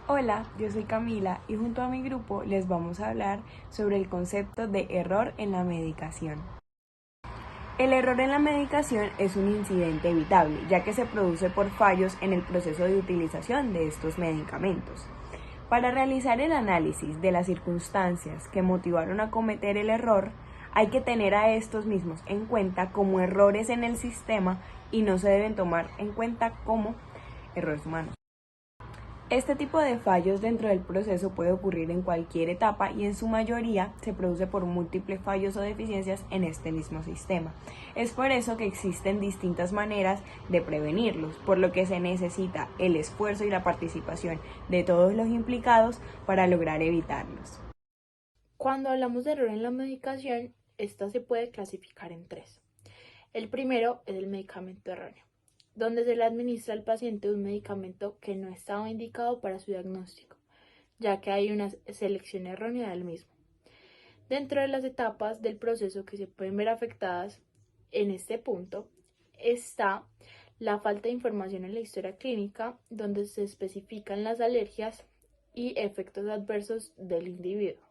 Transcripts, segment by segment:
Hola, yo soy Camila y junto a mi grupo les vamos a hablar sobre el concepto de error en la medicación. El error en la medicación es un incidente evitable, ya que se produce por fallos en el proceso de utilización de estos medicamentos. Para realizar el análisis de las circunstancias que motivaron a cometer el error, hay que tener a estos mismos en cuenta como errores en el sistema y no se deben tomar en cuenta como errores humanos. Este tipo de fallos dentro del proceso puede ocurrir en cualquier etapa y en su mayoría se produce por múltiples fallos o deficiencias en este mismo sistema. Es por eso que existen distintas maneras de prevenirlos, por lo que se necesita el esfuerzo y la participación de todos los implicados para lograr evitarlos. Cuando hablamos de error en la medicación, esta se puede clasificar en tres. El primero es el medicamento erróneo, donde se le administra al paciente un medicamento que no estaba indicado para su diagnóstico, ya que hay una selección errónea del mismo. Dentro de las etapas del proceso que se pueden ver afectadas en este punto está la falta de información en la historia clínica, donde se especifican las alergias y efectos adversos del individuo,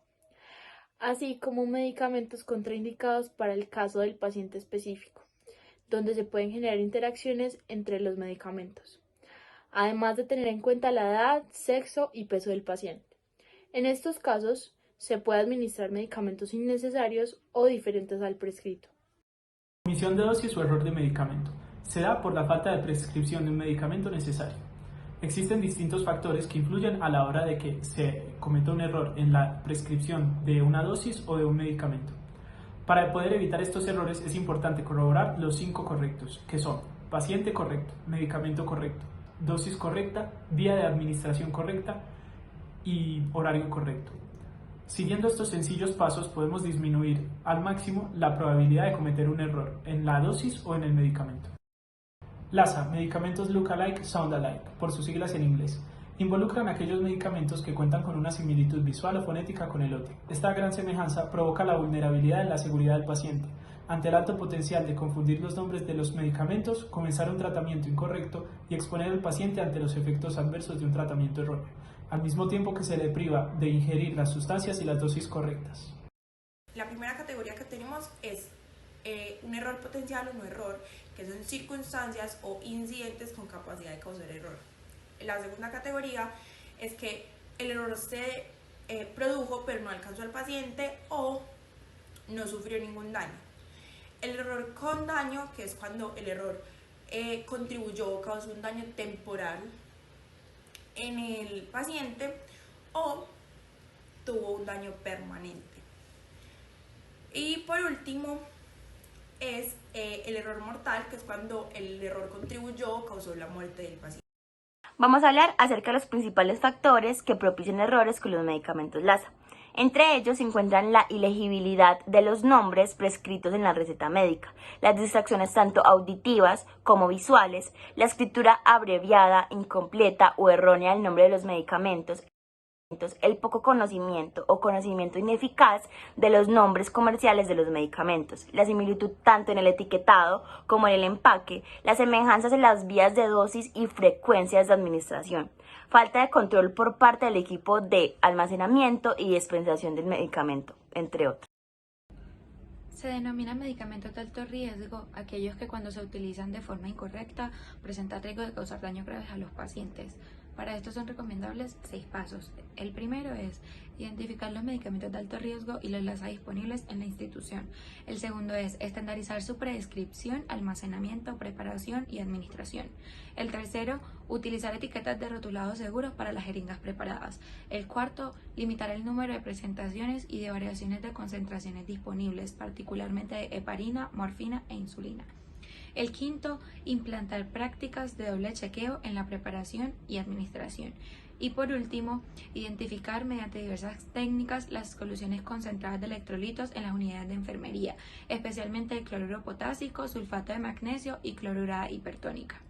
así como medicamentos contraindicados para el caso del paciente específico, donde se pueden generar interacciones entre los medicamentos, además de tener en cuenta la edad, sexo y peso del paciente. En estos casos, se puede administrar medicamentos innecesarios o diferentes al prescrito. Omisión de dosis o error de medicamento. Se da por la falta de prescripción de un medicamento necesario. Existen distintos factores que influyen a la hora de que se cometa un error en la prescripción de una dosis o de un medicamento. Para poder evitar estos errores es importante corroborar los 5 correctos, que son paciente correcto, medicamento correcto, dosis correcta, vía de administración correcta y horario correcto. Siguiendo estos sencillos pasos podemos disminuir al máximo la probabilidad de cometer un error en la dosis o en el medicamento. LASA, medicamentos Look Alike, Sound Alike, por sus siglas en inglés, involucran aquellos medicamentos que cuentan con una similitud visual o fonética con el otro. Esta gran semejanza provoca la vulnerabilidad en la seguridad del paciente. Ante el alto potencial de confundir los nombres de los medicamentos, comenzar un tratamiento incorrecto y exponer al paciente ante los efectos adversos de un tratamiento erróneo, al mismo tiempo que se le priva de ingerir las sustancias y las dosis correctas. La primera categoría que tenemos es un error potencial o no error, que son circunstancias o incidentes con capacidad de causar error. La segunda categoría es que el error se produjo pero no alcanzó al paciente o no sufrió ningún daño. El error con daño, que es cuando el error contribuyó o causó un daño temporal en el paciente o tuvo un daño permanente. Y por último es el error mortal, que es cuando el error contribuyó o causó la muerte del paciente. Vamos a hablar acerca de los principales factores que propician errores con los medicamentos LASA. Entre ellos se encuentran la ilegibilidad de los nombres prescritos en la receta médica, las distracciones tanto auditivas como visuales, la escritura abreviada, incompleta o errónea del nombre de los medicamentos, el poco conocimiento o conocimiento ineficaz de los nombres comerciales de los medicamentos, la similitud tanto en el etiquetado como en el empaque, las semejanzas en las vías de dosis y frecuencias de administración, falta de control por parte del equipo de almacenamiento y dispensación del medicamento, entre otros. Se denominan medicamentos de alto riesgo aquellos que cuando se utilizan de forma incorrecta presentan riesgo de causar daños graves a los pacientes. Para esto son recomendables 6 pasos. El primero es identificar los medicamentos de alto riesgo y los LASA disponibles en la institución. El segundo es estandarizar su prescripción, almacenamiento, preparación y administración. El tercero, utilizar etiquetas de rotulado seguros para las jeringas preparadas. El cuarto, limitar el número de presentaciones y de variaciones de concentraciones disponibles, particularmente de heparina, morfina e insulina. El quinto, implantar prácticas de doble chequeo en la preparación y administración. Y por último, identificar mediante diversas técnicas las soluciones concentradas de electrolitos en las unidades de enfermería, especialmente el cloruro potásico, sulfato de magnesio y clorurada hipertónica.